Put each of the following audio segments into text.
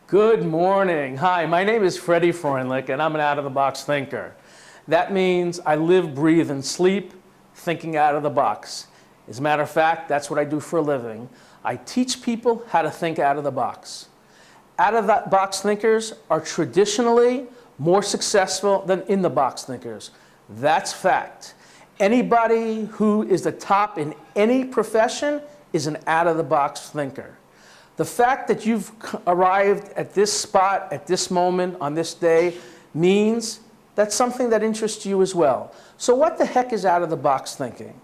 Good morning. Hi, my name is Freddy Frelich, and I'm an out-of-the-box thinker. That means I live, breathe, and sleep thinking out of the box. As a matter of fact, that's what I do for a living. I teach people how to think out of the box. Out-of-the-box thinkers are traditionally more successful than in-the-box thinkers. That's fact. Anybody who is the top in any profession is an out-of-the-box thinker. The fact that you've arrived at this spot, at this moment, on this day, means that's something that interests you as well. So what the heck is out-of-the-box thinking?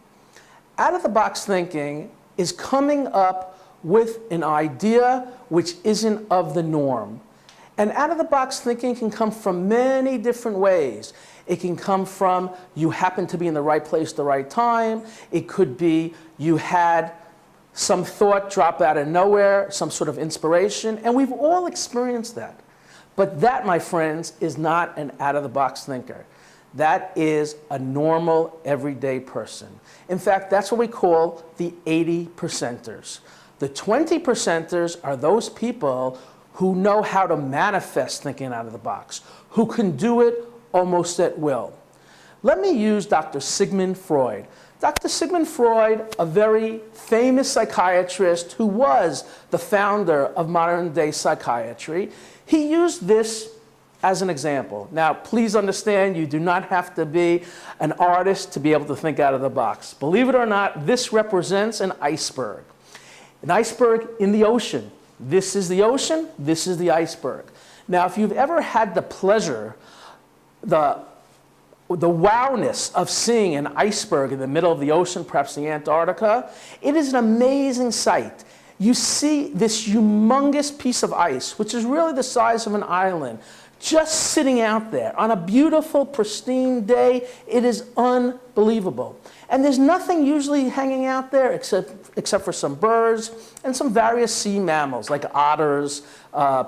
Out-of-the-box thinking is coming up with an idea which isn't of the norm. And out-of-the-box thinking can come from many different ways. It can come from you happen to be in the right place at the right time. It could be you had some thought drop out of nowhere, some sort of inspiration, and we've all experienced that. But that, my friends, is not an out-of-the-box thinker. That is a normal, everyday person. In fact, that's what we call the 80%ers. The 20%ers are those people who know how to manifest thinking out of the box, who can do it almost at will. Let me use Dr. Sigmund Freud. Dr. Sigmund Freud, a very famous psychiatrist who was the founder of modern-day psychiatry, he used this as an example. Now, please understand, you do not have to be an artist to be able to think out of the box. Believe it or not, this represents an iceberg. An iceberg in the ocean. This is the ocean, this is the iceberg. Now, if you've ever had the pleasure, the wowness of seeing an iceberg in the middle of the ocean, perhaps the Antarctica, it is an amazing sight. You see this humongous piece of ice, which is really the size of an island, just sitting out there on a beautiful, pristine day. It is unbelievable. And there's nothing usually hanging out there except for some birds and some various sea mammals like otters,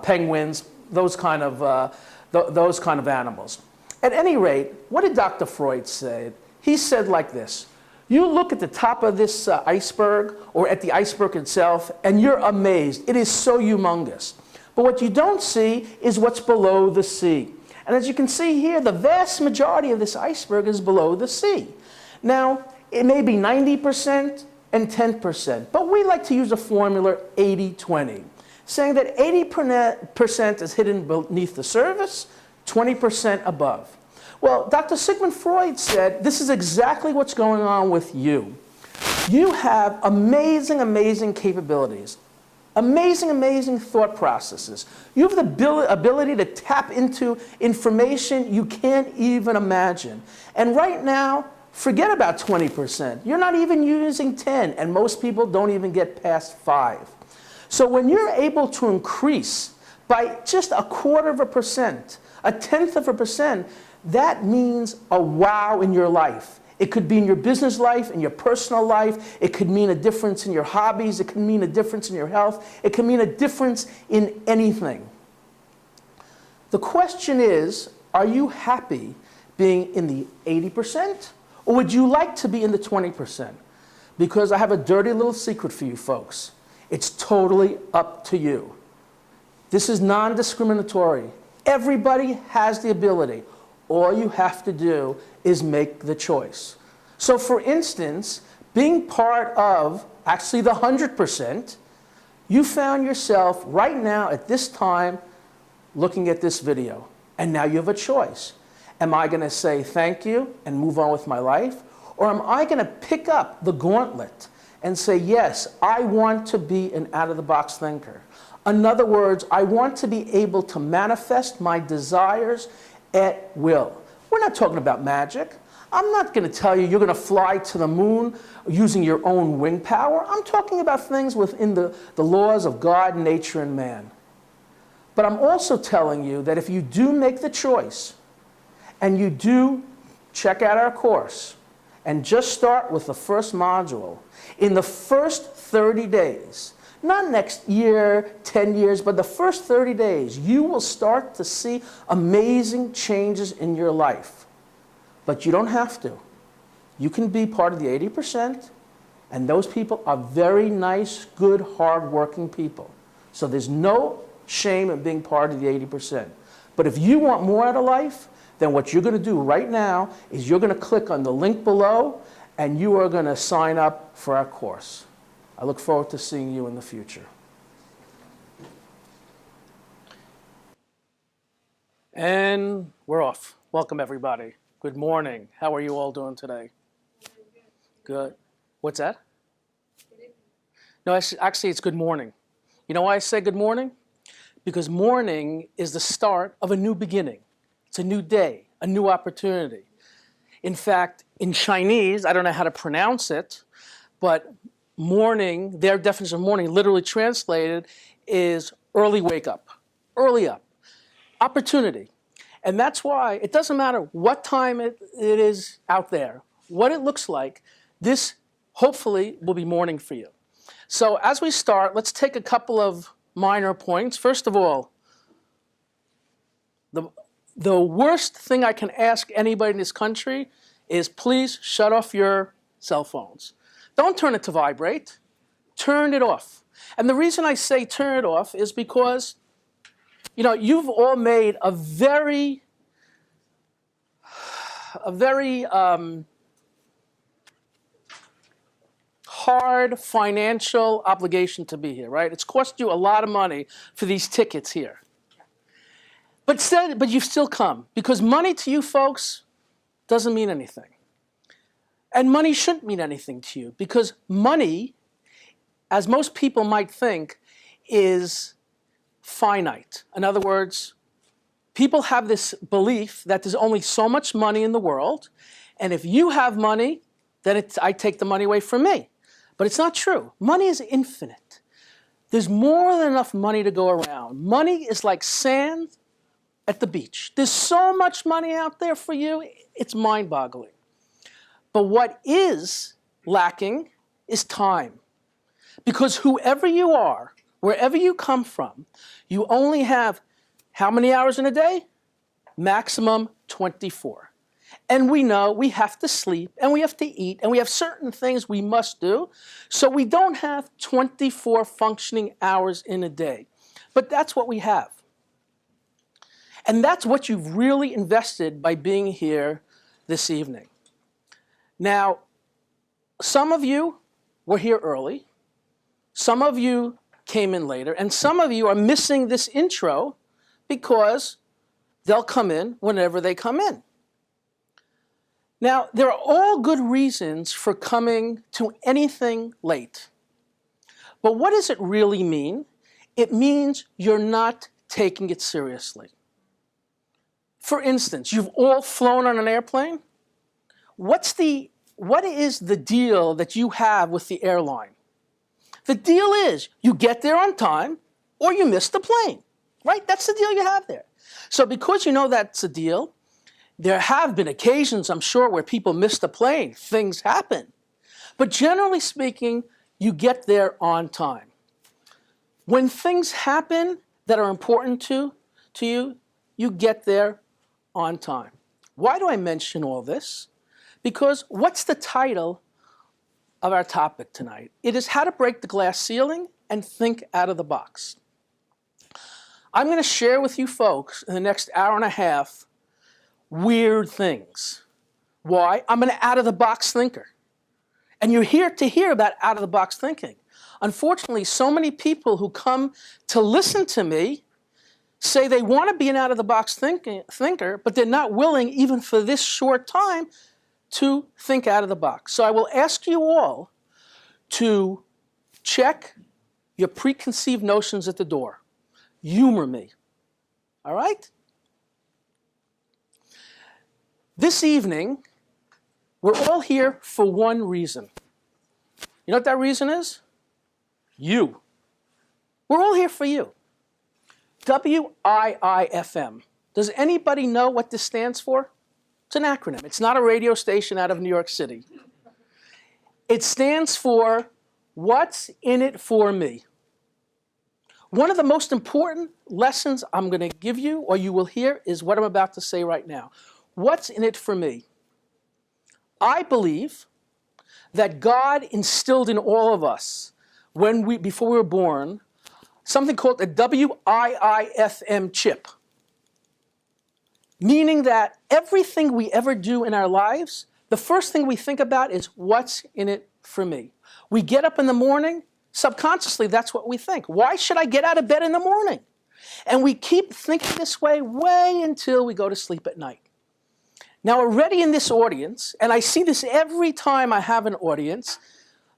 penguins, those kind of animals. At any rate, what did Dr. Freud say? He said like this: you look at the top of this iceberg, or at the iceberg itself, and you're amazed. It is so humongous. But what you don't see is what's below the sea. And as you can see here, the vast majority of this iceberg is below the sea. Now, it may be 90% and 10%, but we like to use a formula 80-20, saying that 80% is hidden beneath the surface, 20% above. Well, Dr. Sigmund Freud said this is exactly what's going on with you. You have amazing, amazing capabilities, amazing, amazing thought processes. You have the ability to tap into information you can't even imagine. And right now, forget about 20%. You're not even using 10, and most people don't even get past 5. So when you're able to increase by just 1/4%, 1/10%, that means a wow in your life. It could be in your business life, in your personal life. It could mean a difference in your hobbies. It could mean a difference in your health. It could mean a difference in anything. The question is, are you happy being in the 80%? Or would you like to be in the 20%? Because I have a dirty little secret for you folks. It's totally up to you. This is non-discriminatory. Everybody has the ability. All you have to do is make the choice. So for instance, being part of actually the 100%, you found yourself right now at this time looking at this video. And now you have a choice. Am I going to say thank you and move on with my life? Or am I going to pick up the gauntlet and say, yes, I want to be an out-of-the-box thinker. In other words, I want to be able to manifest my desires at will. We're not talking about magic. I'm not going to tell you you're going to fly to the moon using your own wing power. I'm talking about things within the laws of God, nature, and man. But I'm also telling you that if you do make the choice, and you do check out our course, and just start with the first module, in the first 30 days, not next year, 10 years, but the first 30 days, you will start to see amazing changes in your life. But you don't have to. You can be part of the 80%, and those people are very nice, good, hard-working people. So there's no shame in being part of the 80%. But if you want more out of life, then what you're going to do right now is you're going to click on the link below and you are going to sign up for our course. I look forward to seeing you in the future. And we're off. Welcome, everybody. Good morning. How are you all doing today? Good. What's that? No, actually, it's good morning. You know why I say good morning? Because morning is the start of a new beginning. It's a new day, a new opportunity. In fact, in Chinese, I don't know how to pronounce it, but morning, their definition of morning, literally translated, is early wake up, early up, opportunity. And that's why it doesn't matter what time it is out there, what it looks like, this hopefully will be morning for you. So as we start, let's take a couple of minor points. First of all, the worst thing I can ask anybody in this country is please shut off your cell phones. Don't turn it to vibrate. Turn it off. And the reason I say turn it off is because, you know, you've all made a very hard financial obligation to be here, right? It's cost you a lot of money for these tickets here. But you've still come, because money to you folks doesn't mean anything. And money shouldn't mean anything to you, because money, as most people might think, is finite. In other words, people have this belief that there's only so much money in the world, and if you have money, then I take the money away from me. But it's not true. Money is infinite. There's more than enough money to go around. Money is like sand at the beach. There's so much money out there for you, it's mind-boggling. But what is lacking is time. Because whoever you are, wherever you come from, you only have how many hours in a day? Maximum 24. And we know we have to sleep, and we have to eat, and we have certain things we must do. So we don't have 24 functioning hours in a day. But that's what we have. And that's what you've really invested by being here this evening. Now, some of you were here early. Some of you came in later. And some of you are missing this intro because they'll come in whenever they come in. Now, there are all good reasons for coming to anything late. But what does it really mean? It means you're not taking it seriously. For instance, you've all flown on an airplane. What is the deal that you have with the airline? The deal is you get there on time or you miss the plane, right? That's the deal you have there. So because you know that's a deal, there have been occasions, I'm sure, where people miss the plane. Things happen. But generally speaking, you get there on time. When things happen that are important to you, you get there on time. Why do I mention all this? Because what's the title of our topic tonight? It is how to break the glass ceiling and think out of the box. I'm going to share with you folks in the next hour and a half weird things. Why? I'm an out-of-the-box thinker. And you're here to hear about out-of-the-box thinking. Unfortunately, so many people who come to listen to me say they want to be an out-of-the-box thinker, but they're not willing, even for this short time, to think out of the box. So I will ask you all to check your preconceived notions at the door. Humor me. All right? This evening, we're all here for one reason. You know what that reason is? You. We're all here for you. WIIFM. Does anybody know what this stands for? It's an acronym. It's not a radio station out of New York City. It stands for What's in It for Me. One of the most important lessons I'm going to give you, or you will hear, is what I'm about to say right now. What's in it for me? I believe that God instilled in all of us, before we were born, something called a WIIFM chip, meaning that everything we ever do in our lives, the first thing we think about is what's in it for me. We get up in the morning, subconsciously that's what we think. Why should I get out of bed in the morning? And we keep thinking this way until we go to sleep at night. Now already in this audience, and I see this every time I have an audience,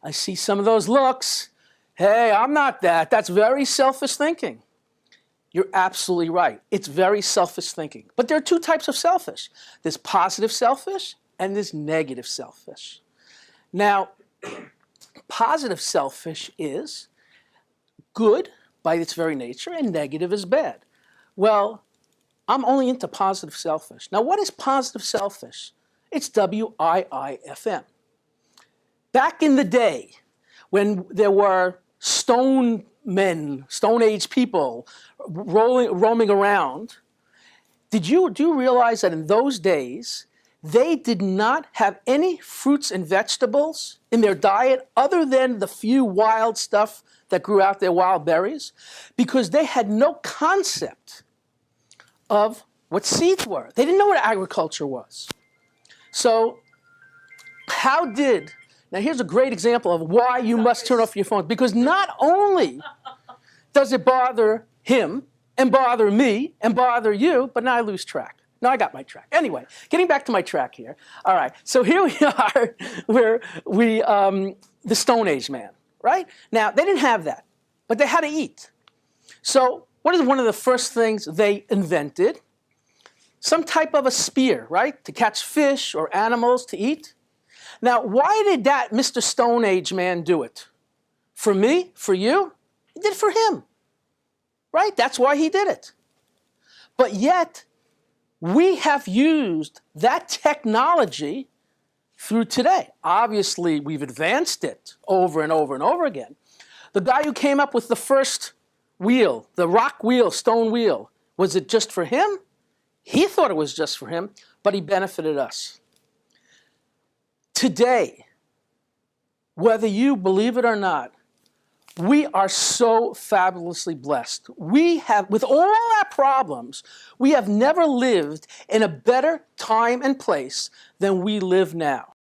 I see some of those looks. Hey, I'm not that. That's very selfish thinking. You're absolutely right. It's very selfish thinking. But there are two types of selfish. There's positive selfish and there's negative selfish. Now, positive selfish is good by its very nature and negative is bad. Well, I'm only into positive selfish. Now, what is positive selfish? It's WIIFM. Back in the day, when there were stone men, Stone Age people roaming around, do you realize that in those days, they did not have any fruits and vegetables in their diet other than the few wild stuff that grew out there, wild berries, because they had no concept of what seeds were. They didn't know what agriculture was. So now here's a great example of why you must turn off your phone. Because not only does it bother him and bother me and bother you, but now I lose track. No, I got my track. Anyway, getting back to my track here. All right, so here we are where the Stone Age man, right? Now, they didn't have that, but they had to eat. So what is one of the first things they invented? Some type of a spear, right? To catch fish or animals to eat. Now, why did that Mr. Stone Age man do it? For me? For you? He did it for him, right? That's why he did it. But yet, we have used that technology through today. Obviously, we've advanced it over and over and over again. The guy who came up with the first wheel, the rock wheel, stone wheel, was it just for him? He thought it was just for him, but he benefited us. Today, whether you believe it or not, we are so fabulously blessed. We have, with all our problems, we have never lived in a better time and place than we live now.